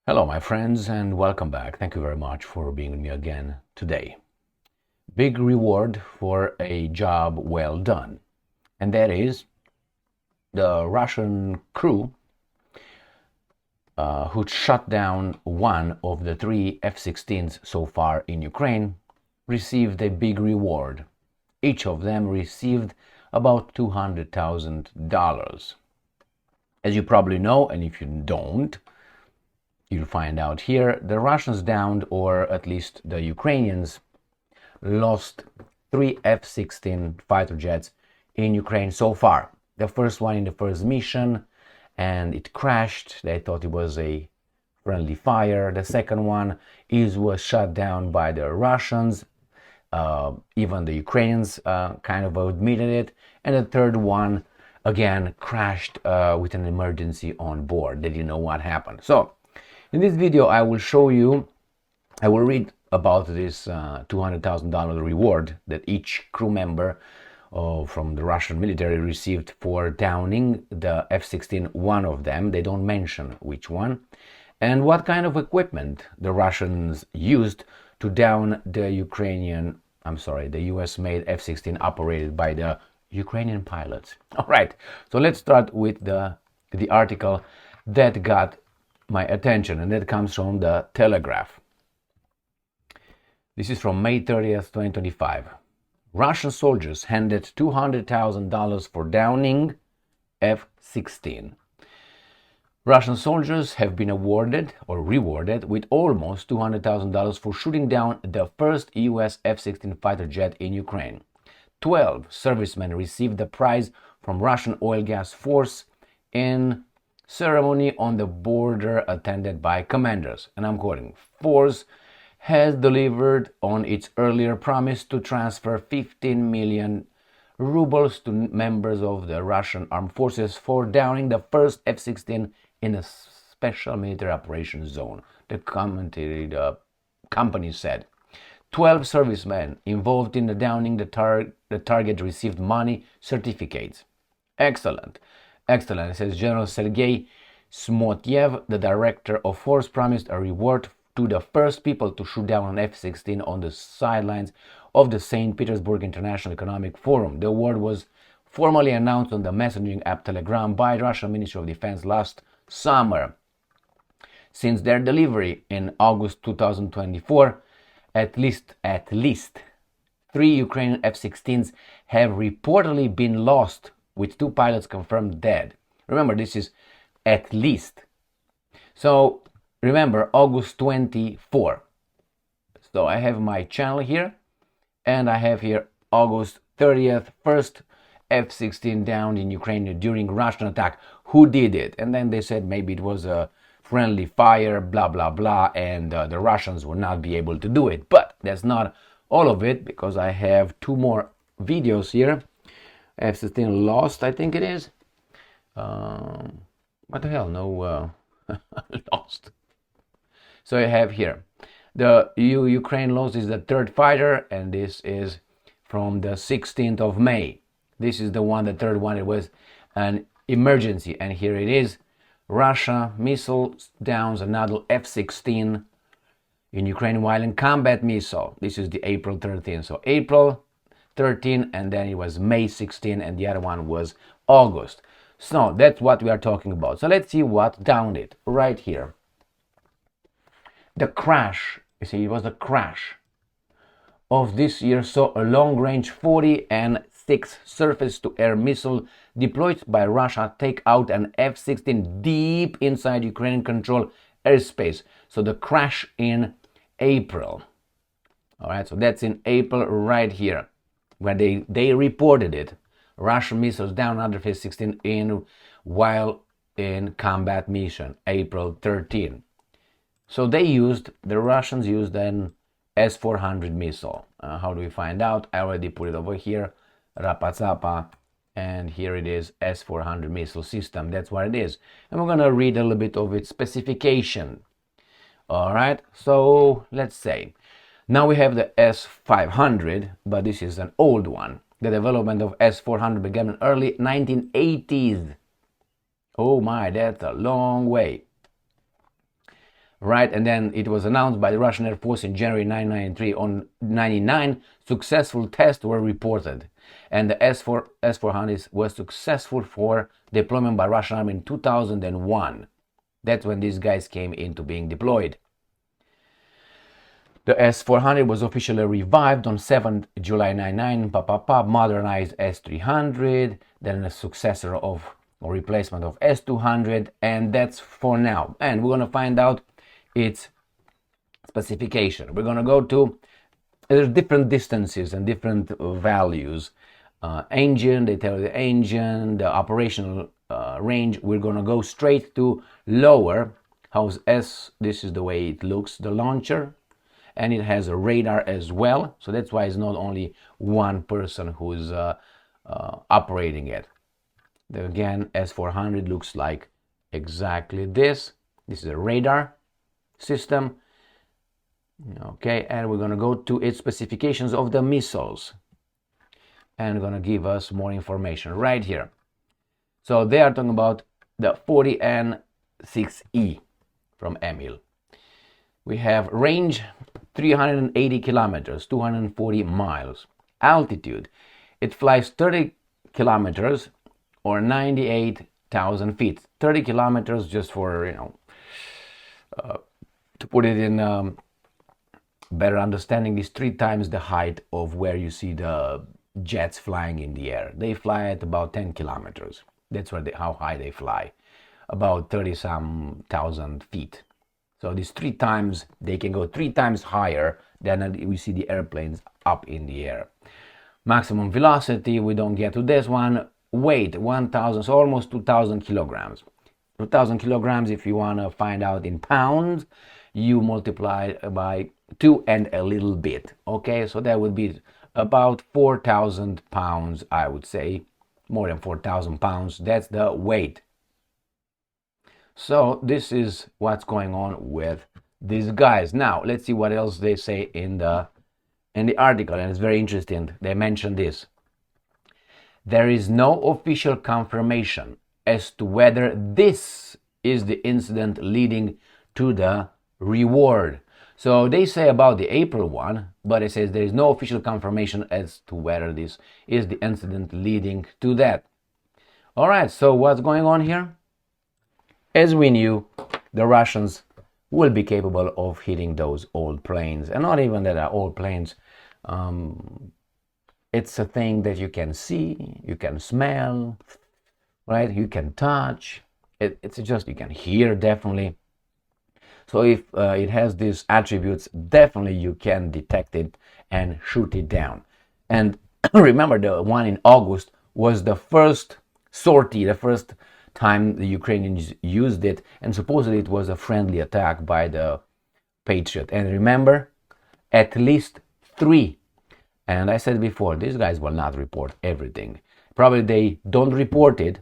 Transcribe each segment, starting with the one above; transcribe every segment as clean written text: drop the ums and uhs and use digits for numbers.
Hello, my friends, and welcome back. Thank you very much for being with me again today. Big reward for a job well done, and that is the Russian crew who shot down one of the three F-16s so far in Ukraine received a big reward. Each of them received about $200,000. As you probably know, and if you don't, you'll find out here, the Russians downed, or at least the Ukrainians lost three F-16 fighter jets in Ukraine so far. The first one in the first mission, and it crashed. They thought it was a friendly fire. The second one was shot down by the Russians. Even the Ukrainians kind of admitted it. And the third one, again, crashed with an emergency on board. They didn't know what happened. So, in this video, I will read about this $200,000 reward that each crew member from the Russian military received for downing the F-16, one of them. They don't mention which one. And what kind of equipment the Russians used to down the the US-made F-16 operated by the Ukrainian pilots. All right, so let's start with the article that got my attention, and that comes from the Telegraph. This is from May 30th, 2025. Russian soldiers handed $200,000 for downing F-16. Russian soldiers have been awarded or rewarded with almost $200,000 for shooting down the first US F-16 fighter jet in Ukraine. 12 servicemen received the prize from Russian oil gas force in ceremony on the border attended by commanders, and I'm quoting, "Force has delivered on its earlier promise to transfer 15 million rubles to members of the Russian armed forces for downing the first F-16 in a special military operations zone," the company said. 12 servicemen involved in the downing the target received money certificates. Excellent. Excellent, says General Sergei Smotyev, the director of force, promised a reward to the first people to shoot down an F-16 on the sidelines of the St. Petersburg International Economic Forum. The award was formally announced on the messaging app Telegram by the Russian Ministry of Defense last summer. Since their delivery in August 2024, at least 3 Ukrainian F-16s have reportedly been lost, with 2 pilots confirmed dead. Remember, this is at least. So remember, August 24. So I have my channel here, and I have here August 30th, first F-16 downed in Ukraine during Russian attack. Who did it? And then they said maybe it was a friendly fire, blah, blah, blah, and the Russians will not be able to do it. But that's not all of it, because I have 2 more videos here. F-16 lost, I think it is. What the hell? No, lost. So I have here the Ukraine lost is the 3rd fighter, and this is from the 16th of May. This is the one, the 3rd one. It was an emergency, and here it is. Russia missile downs another F-16 in Ukraine while in combat missile. This is the April 13th. So April 13, and then it was May 16, and the other one was August. So that's what we are talking about. So let's see what downed it right here. The crash, you see, it was the crash of this year saw a long-range 40-6 surface-to-air missile deployed by Russia take out an F-16 deep inside Ukrainian controlled airspace. So the crash in April. All right, so that's in April right here, where they reported it. Russian missiles down under F-16 while in combat mission, April 13. So the Russians used an S-400 missile. How do we find out? I already put it over here, Rapazapa, and here it is, S-400 missile system. That's what it is. And we're going to read a little bit of its specification. All right, so let's say, now we have the S-500, but this is an old one. The development of S-400 began in early 1980s. Oh my, that's a long way. right? And then it was announced by the Russian Air Force in January 1993. On 99 successful tests were reported, and the S-400 was successful for deployment by Russian Army in 2001. That's when these guys came into being deployed. The S-400 was officially revived on 7th July 99, modernized S-300, then a successor of or replacement of S-200, and that's for now. And we're going to find out its specification. We're going to go to, there's different distances and different values. Engine, they tell you the engine, the operational range. We're going to go straight to lower. How's S? This is the way it looks, the launcher. And it has a radar as well, so that's why it's not only one person who's operating it. Again, S-400 looks like exactly this. This is a radar system. Okay, and we're going to go to its specifications of the missiles. And going to give us more information right here. So they are talking about the 40N6E from Emil. We have range 380 kilometers, 240 miles. Altitude, it flies 30 kilometers or 98,000 feet. 30 kilometers, just for, to put it in better understanding, is 3 times the height of where you see the jets flying in the air. They fly at about 10 kilometers. That's how high they fly, about 30-some thousand feet. So these 3 times, they can go 3 times higher than we see the airplanes up in the air. Maximum velocity, we don't get to this one. Weight, 1,000, so almost 2,000 kilograms. 2,000 kilograms, if you want to find out in pounds, you multiply by 2 and a little bit. Okay, so that would be about 4,000 pounds, I would say. More than 4,000 pounds, that's the weight. So this is what's going on with these guys. Now let's see what else they say in the article, and it's very interesting. They mention this. There is no official confirmation as to whether this is the incident leading to the reward. So they say about the April one, but it says there is no official confirmation as to whether this is the incident leading to that. All right, so what's going on here? As we knew, the Russians will be capable of hitting those old planes, and not even that are old planes. It's a thing that you can see, you can smell, right? You can touch. It's just, you can hear, definitely. So if it has these attributes, definitely you can detect it and shoot it down. And remember, the one in August was the first sortie, the first time the Ukrainians used it, and supposedly it was a friendly attack by the Patriot. And remember, at least 3. And I said before, these guys will not report everything. Probably they don't report it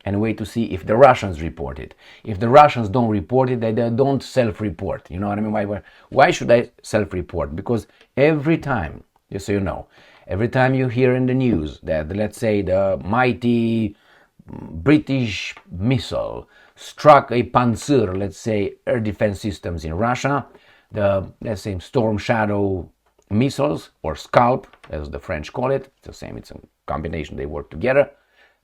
and wait to see if the Russians report it. If the Russians don't report it, they don't self-report. You know what I mean? Why should I self-report? Because every time, just so you know, every time you hear in the news that, let's say, the mighty British missile struck a Panzer, let's say, air defense systems in Russia, the, let's say, Storm Shadow missiles, or Scalp, as the French call it, it's the same, it's a combination, they work together,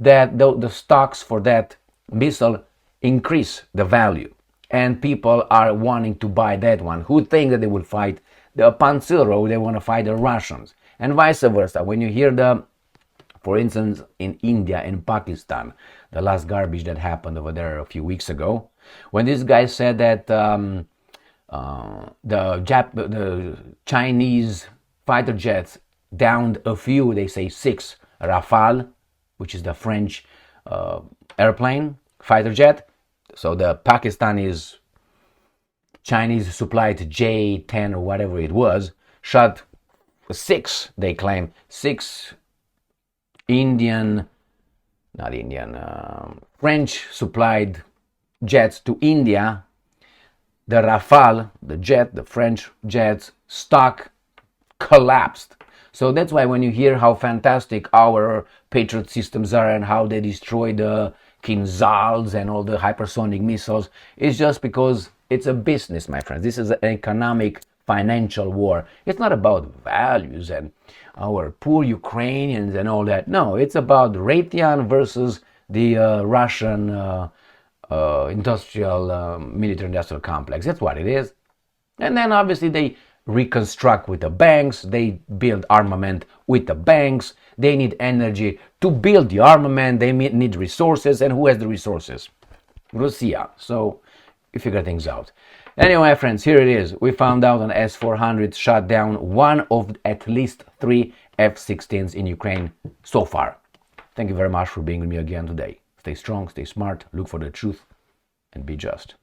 that the stocks for that missile increase the value, and people are wanting to buy that one, who think that they will fight the Panzer, they want to fight the Russians, and vice versa. When you hear for instance, in India and Pakistan, the last garbage that happened over there a few weeks ago, when this guy said that the Chinese fighter jets downed a few, they say 6 Rafale, which is the French airplane fighter jet. So the Pakistanis, Chinese supplied J-10 or whatever it was, shot 6, they claim, 6 French supplied jets to India. The Rafale, the French jets, stock collapsed. So that's why when you hear how fantastic our Patriot systems are and how they destroy the Kinzhals and all the hypersonic missiles, it's just because It's a business, my friends. This is an economic, financial war. It's not about values and our poor Ukrainians and all that. No, it's about Raytheon versus the Russian military industrial complex. That's what it is. And then obviously they reconstruct with the banks, they build armament with the banks, they need energy to build the armament, they need resources, and who has the resources? Russia. So you figure things out. Anyway, friends, here it is. We found out an S-400 shot down one of at least 3 F-16s in Ukraine so far. Thank you very much for being with me again today. Stay strong, stay smart, look for the truth, and be just.